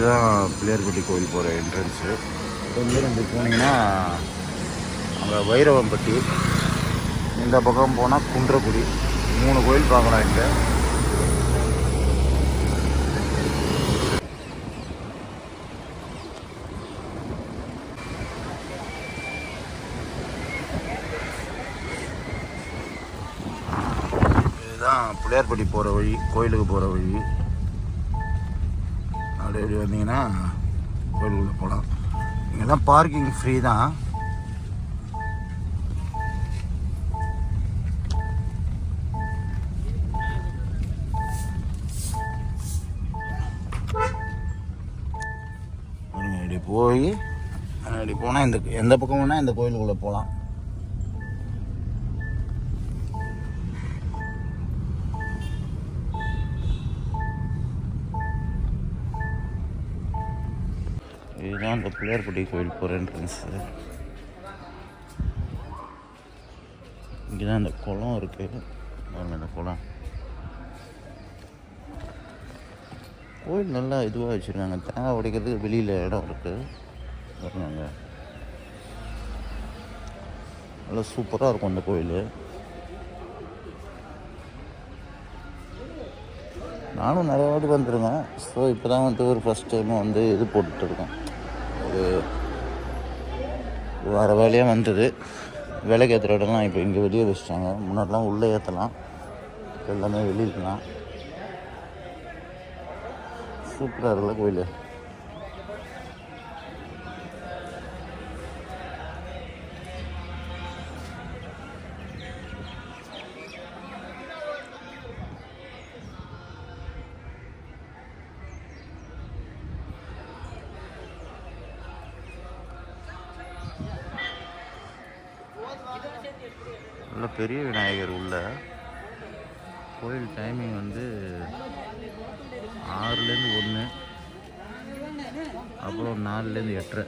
இதுதான் பிள்ளையார்பட்டி கோயில் போகிற என்ட்ரன்ஸு. கொஞ்சம் இப்படி போனீங்கன்னா அங்கே வைரவம்பட்டி, இந்த பக்கம் போனால் குன்றக்குடி, 3 கோயில் பார்க்கலாம் இங்கே. இதுதான் பிள்ளையார்பட்டி போகிற வழி, கோயிலுக்கு போகிற வழி. அப்படி இப்படி வந்தீங்கன்னா கோயிலுக்குள்ளே போகலாம். இங்கெல்லாம் பார்க்கிங் ஃப்ரீ தான். இப்படி போய் இப்படி போனால் இந்த எந்த பக்கம் வேணால் இந்த கோயிலுக்குள்ளே போகலாம். இதுதான் இந்த பிள்ளையார்பட்டி கோயில் போகிற என்ட்ரன்ஸு. இங்கே தான் இந்த குளம் இருக்குது. இந்த குளம் கோயில் நல்லா இதுவாக வச்சுருக்காங்க. தேங்காய் உடைக்கிறதுக்கு வெளியில் இடம் இருக்குது. பாருங்க, நல்லா சூப்பராக இருக்கும் அந்த கோயில். நானும் நிறைய வாட்டி வந்துருக்கேன். ஸோ இப்போ தான் வந்து ஒரு ஃபஸ்ட் டைமும் வந்து இது போட்டுட்ருக்கேன். ஒரு வேறு வேலையாக வந்தது. விலைக்கு ஏற்றுற இடம்லாம் இப்போ இங்கே வெளியே வச்சுட்டாங்க. முன்னாடிலாம் உள்ளே ஏற்றலாம், எல்லாமே வெளியிடலாம். சூப்பராக இருக்குல்ல கோயில். நல்ல பெரிய விநாயகர் உள்ள கோயில். டைமிங் வந்து 6லேருந்து 1, அப்புறம் 4லேருந்து 8:30.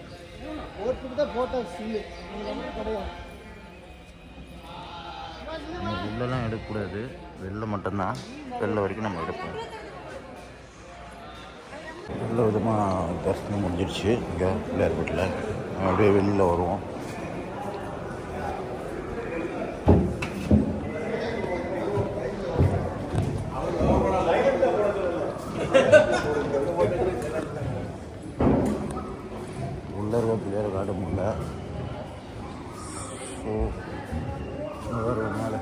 நம்ம உள்ளெல்லாம் எடுக்கக்கூடாது, வெளில மட்டும்தான். வெளில வரைக்கும் நம்ம எடுப்போம். நல்ல விதமாக தரிசனம் முடிஞ்சிருச்சு. இங்கே பிள்ளையார்பட்டியில் அப்படியே வெளியில் வருவோம். உள்ளே இருக்க பிள்ளையார் காட்ட முடியல. ஸோ வேறு மேலே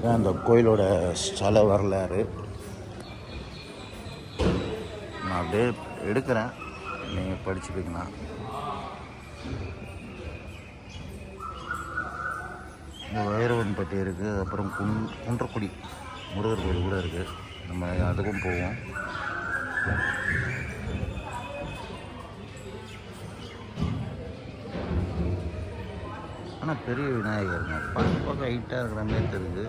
இதான் அந்த கோயிலோட ஸ்தல வரலாறு. நான் அப்படியே எடுக்கிறேன், நீங்கள் படிச்சுக்கலாம். இந்த வைரவன்பட்டி இருக்குது. அப்புறம் குன்றக்குடி முருகர் கோயில் கூட இருக்குது. நம்ம அதுக்கும் போவோம். ஆனால் பெரிய விநாயகருங்க, பார்க்க ஹைட்டாக இருக்கிற மாதிரி தெரியுது.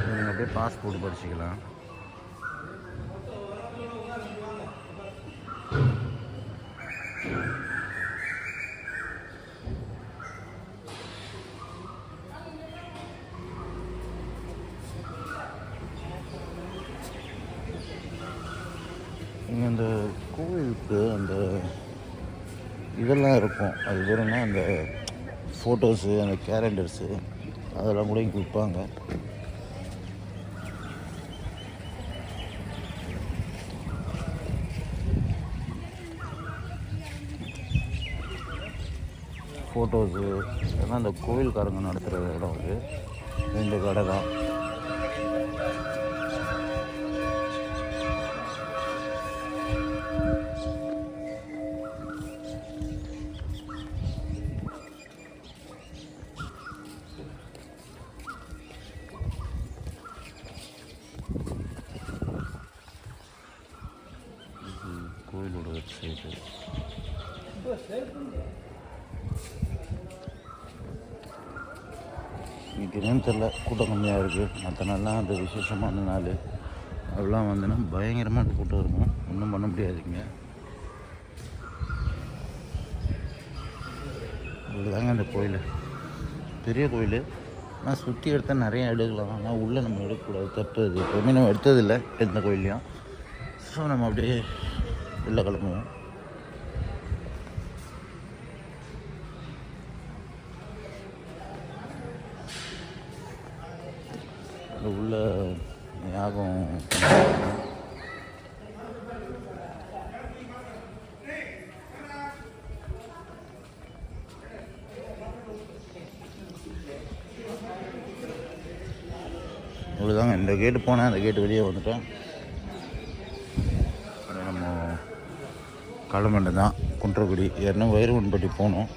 நீங்கள் அப்படியே பாஸ் போட்டு படிச்சுக்கலாம். இங்கே அந்த கோவிலுக்கு அந்த இதெல்லாம் இருக்கும். அது வேறுனா அந்த ஃபோட்டோஸு, அந்த கேலண்டர்ஸு, அதெல்லாம் கூட இங்கே விற்பாங்க. ஃபோட்டோஸு அதெல்லாம் அந்த கோவில்காரங்க நடத்துகிற இடம். அது 2 கடை தான். கோயிலோட வெப்சைட்டு. இன்னைக்கு தெரில கூட்டம் கம்மியாக இருக்குது. மற்ற நாள்லாம் அந்த விசேஷமான நாள் அதெல்லாம் வந்துன்னா பயங்கரமாக கூட்டம் இருக்கும். ஒன்றும் பண்ண முடியாதுங்க. இதுதாங்க அந்த கோயில், பெரிய கோயில். ஆனால் சுற்றி எடுத்தால் நிறைய எடுக்கலாம். ஆனால் உள்ளே நம்ம எடுக்கக்கூடாது, தப்பு. அது எப்போவுமே நம்ம எடுத்ததில்லை எந்த கோயிலையும். ஸோ நம்ம அப்படியே உள்ளே கிளம்புவோம். அது உள்ள யாகம் இவ்வளோதாங்க. இந்த கேட்டு போனேன், அந்த கேட்டு வெளியே வந்துட்டேன். நம்ம கிளம்பண்டு தான் குன்றக்குடி. ஏற்கனவே வைரவன்பட்டி போனோம்.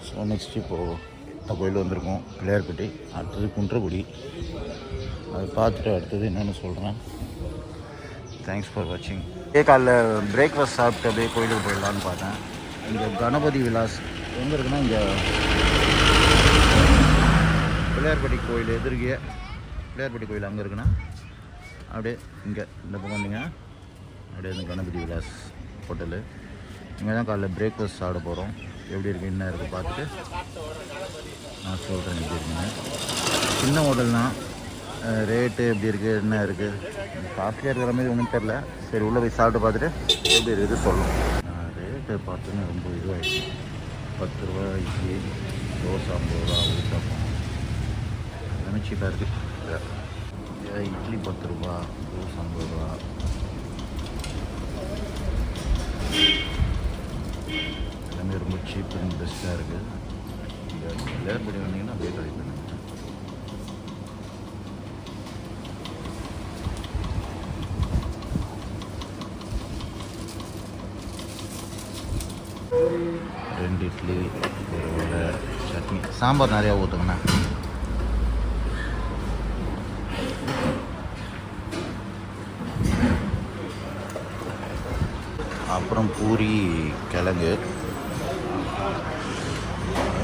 ஸோ நெக்ஸ்ட் இப்போது இந்த கோயில் வந்திருக்கோம், பிள்ளையார்பட்டி. அடுத்தது குன்றக்குடி. அதை பார்த்துட்டு அடுத்தது என்னென்னு சொல்கிறேன். தேங்க்ஸ் ஃபார் வாட்சிங். காலைல பிரேக்ஃபாஸ்ட் சாப்பிட்டு அப்படியே கோயிலுக்கு போயிடலான்னு பார்த்தேன். இங்கே கணபதி விலாஸ் எங்கே இருக்குன்னா, இங்கே பிள்ளையார்பட்டி கோயில் எதிர்க்கே பிள்ளையார்பட்டி கோயில் அங்கே இருக்குன்னா, அப்படியே இங்கே இந்த பக்கம் வந்தீங்கன்னா அப்படியே இந்த கணபதி விலாஸ் ஹோட்டலு. இங்கே தான் காலைல பிரேக்ஃபாஸ்ட் சாப்பிட போகிறோம். எப்படி இருக்குது என்ன இருக்குது பார்த்துட்டு நான் சொல்கிறேன் எப்படி இருக்குங்க. சின்ன ஹோட்டல் தான். ரேட்டு எப்படி இருக்குது என்ன இருக்குது காஸ்ட்லியாக இருக்கிற மாதிரி ஒன்றும் தெரில. சரி உள்ளே போய் சாப்பிட்டு பார்த்துட்டு எப்படி இருக்குது சொல்லணும். ரேட்டு பார்த்தோன்னா ரொம்ப இதுவாகிடுச்சு. 10 ரூபா இட்லி, தோசை 50 ரூபா, ஊத்தப்பம் எல்லாமே சீப்பாக இருக்குது. இட்லி 10 ரூபா, தோசை 50 ரூபா. எல்லாமே ரொம்ப சீப் அண்ட் பெஸ்ட்டாக இருக்குது. இங்கே பிள்ளையார்பட்டி வந்தீங்கன்னா அப்படியே ட்ரை பண்ணுங்க. ரெண்டு இட்லி, ஒரு வடை, சட்னி, சாம்பார் நிறையா ஊற்றுங்கண்ணா. அப்புறம் பூரி, கிழங்கு.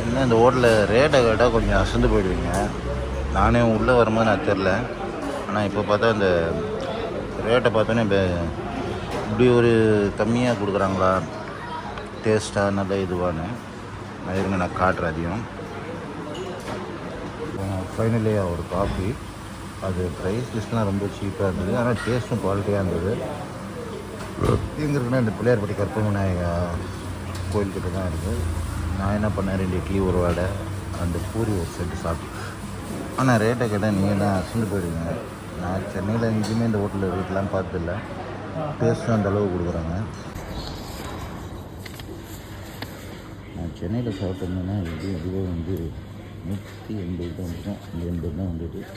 என்ன இந்த ஹோட்டலில் ரேட்டை கேட்டால் கொஞ்சம் அசந்து போயிடுவீங்க. நானே உள்ளே வரும்போது நான் தெரில. ஆனால் இப்போ பார்த்தா இந்த ரேட்டை பார்த்தோன்னே இப்படி ஒரு கம்மியாக கொடுக்குறாங்களா, டேஸ்ட்டாக நல்ல இதுவானு நான் இருங்க நான் காட்டுறேன். அதையும் ஃபைனலியாக ஒரு காஃபி. அது ப்ரைஸ் லிஸ்ட்லாம் ரொம்ப சீப்பாக இருந்தது. ஆனால் டேஸ்ட்டும் குவாலிட்டியாக இருந்தது. எங்கே இருக்குன்னா இந்த பிள்ளையார்பட்டி கற்பக விநாயகர் கோயில்கிட்ட தான் இருக்குது. நான் என்ன பண்ணேன், 2 இட்லி, ஒரு வடை, அந்த பூரி ஒரு செட்டு சாப்பிட்டு. ஆனால் ரேட்டை கேட்டால் நீங்கள் தான் அசந்து போயிடுவீங்க. நான் சென்னையில் எங்கேயுமே இந்த ஹோட்டலில் வீட்டெலாம் பார்த்ததில்ல. டேஸ்ட்டும் அந்தளவு கொடுக்குறாங்க. நான் சென்னையில் சாப்பிட்டோம்னா இதுவே வந்து 180 தான் வந்துடும். 2 தான் வந்துட்டு